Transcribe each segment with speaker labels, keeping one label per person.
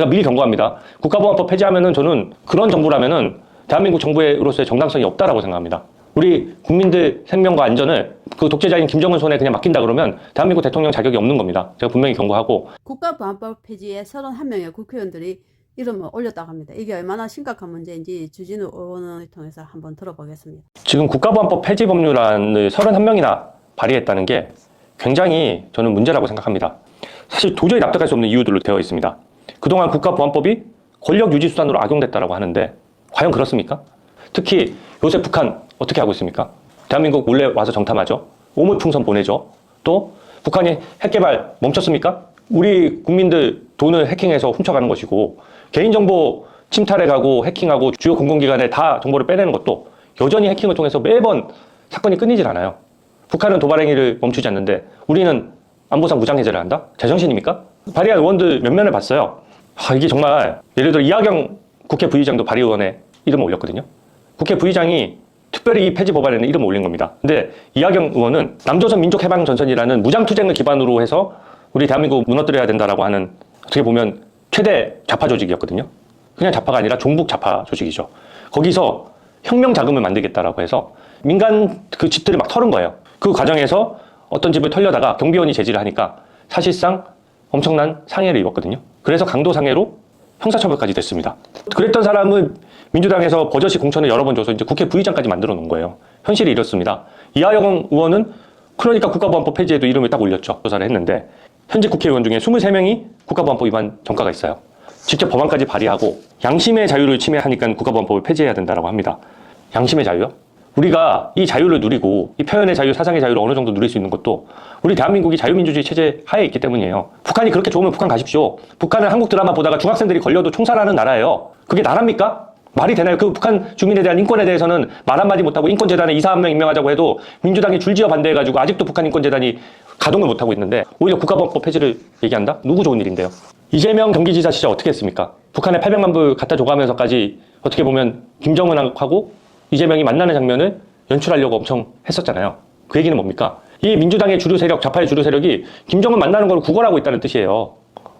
Speaker 1: 제가 미리 경고합니다. 국가보안법 폐지하면은 저는 그런 정부라면은 대한민국 정부로서의 정당성이 없다라고 생각합니다. 우리 국민들 생명과 안전을 그 독재자인 김정은 손에 그냥 맡긴다 그러면 대한민국 대통령 자격이 없는 겁니다. 제가 분명히 경고하고.
Speaker 2: 국가보안법 폐지에 31명의 국회의원들이 이름을 올렸다고 합니다. 이게 얼마나 심각한 문제인지 주진우 의원을 통해서 한번 들어보겠습니다.
Speaker 1: 지금 국가보안법 폐지 법률안을 31명이나 발의했다는 게 굉장히 저는 문제라고 생각합니다. 사실 도저히 납득할 수 없는 이유들로 되어 있습니다. 그동안 국가보안법이 권력유지수단으로 악용됐다고 하는데 과연 그렇습니까? 특히 요새 북한 어떻게 하고 있습니까? 대한민국 몰래 와서 정탐하죠. 오물풍선 보내죠. 또 북한이 핵개발 멈췄습니까? 우리 국민들 돈을 해킹해서 훔쳐가는 것이고 개인정보 침탈해가고 해킹하고 주요 공공기관에 다 정보를 빼내는 것도 여전히 해킹을 통해서 매번 사건이 끊이질 않아요. 북한은 도발 행위를 멈추지 않는데 우리는 안보상 무장해제를 한다? 제정신입니까? 발의한 의원들 몇 면을 봤어요. 이게 정말 예를 들어 이하경 국회 부의장도 발의의원에 이름을 올렸거든요. 국회 부의장이 특별히 이 폐지 법안에는 이름을 올린 겁니다. 근데 이하경 의원은 남조선 민족해방전선이라는 무장투쟁을 기반으로 해서 우리 대한민국 무너뜨려야 된다라고 하는 어떻게 보면 최대 좌파 조직이었거든요. 그냥 좌파가 아니라 종북 좌파 조직이죠. 거기서 혁명 자금을 만들겠다라고 해서 민간 그 집들을 막 털은 거예요. 그 과정에서 어떤 집을 털려다가 경비원이 제지를 하니까 사실상 엄청난 상해를 입었거든요. 그래서 강도상해로 형사처벌까지 됐습니다. 그랬던 사람은 민주당에서 버젓이 공천을 여러 번 줘서 이제 국회 부의장까지 만들어 놓은 거예요. 현실이 이렇습니다. 이하영 의원은 그러니까 국가보안법 폐지에도 이름을 딱 올렸죠. 조사를 했는데 현직 국회의원 중에 23명이 국가보안법 위반 전과가 있어요. 직접 법안까지 발의하고 양심의 자유를 침해하니까 국가보안법을 폐지해야 된다고 합니다. 양심의 자유요? 우리가 이 자유를 누리고 이 표현의 자유, 사상의 자유를 어느 정도 누릴 수 있는 것도 우리 대한민국이 자유민주주의 체제 하에 있기 때문이에요. 북한이 그렇게 좋으면 북한 가십시오. 북한은 한국 드라마 보다가 중학생들이 걸려도 총살하는 나라예요. 그게 나라입니까? 말이 되나요? 그 북한 주민에 대한 인권에 대해서는 말 한마디 못하고 인권재단에 이사 한 명 임명하자고 해도 민주당이 줄지어 반대해가지고 아직도 북한 인권재단이 가동을 못하고 있는데 오히려 국가보안법 폐지를 얘기한다? 누구 좋은 일인데요? 이재명 경기지사 시절 어떻게 했습니까? 북한에 800만 불 갖다 줘가면서까지 어떻게 보면 김정은하고 이재명이 만나는 장면을 연출하려고 엄청 했었잖아요. 그 얘기는 뭡니까? 이 민주당의 주류 세력, 좌파의 주류 세력이 김정은 만나는 걸 구걸하고 있다는 뜻이에요.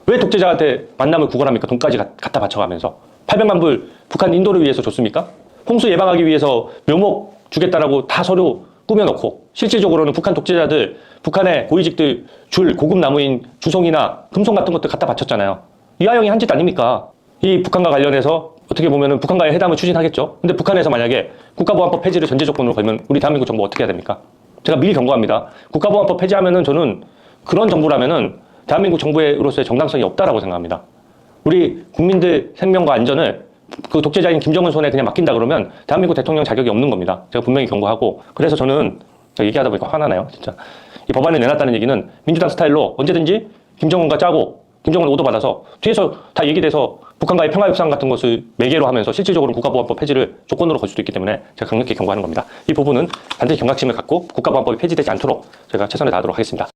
Speaker 1: 왜 독재자한테 만남을 구걸합니까? 돈까지 갖다 바쳐가면서. 800만 불 북한 인도를 위해서 줬습니까? 홍수 예방하기 위해서 묘목 주겠다라고 다 서류 꾸며놓고 실질적으로는 북한 독재자들, 북한의 고위직들 줄 고급 나무인 주송이나 금속 같은 것들 갖다 바쳤잖아요. 이하영이 한 짓 아닙니까? 이 북한과 관련해서 어떻게 보면은 북한과의 회담을 추진하겠죠. 근데 북한에서 만약에 국가보안법 폐지를 전제 조건으로 걸면 우리 대한민국 정부 어떻게 해야 됩니까? 제가 미리 경고합니다. 국가보안법 폐지하면은 저는 그런 정부라면은 대한민국 정부로서의 정당성이 없다라고 생각합니다. 우리 국민들 생명과 안전을 그 독재자인 김정은 손에 그냥 맡긴다 그러면 대한민국 대통령 자격이 없는 겁니다. 제가 분명히 경고하고. 그래서 저는 얘기하다 보니까 화나네요, 진짜. 이 법안을 내놨다는 얘기는 민주당 스타일로 언제든지 김정은과 짜고 김정은 오더 받아서 뒤에서 다 얘기돼서 북한과의 평화협상 같은 것을 매개로 하면서 실질적으로 국가보안법 폐지를 조건으로 걸 수도 있기 때문에 제가 강력히 경고하는 겁니다. 이 부분은 반드시 경각심을 갖고 국가보안법이 폐지되지 않도록 제가 최선을 다하도록 하겠습니다.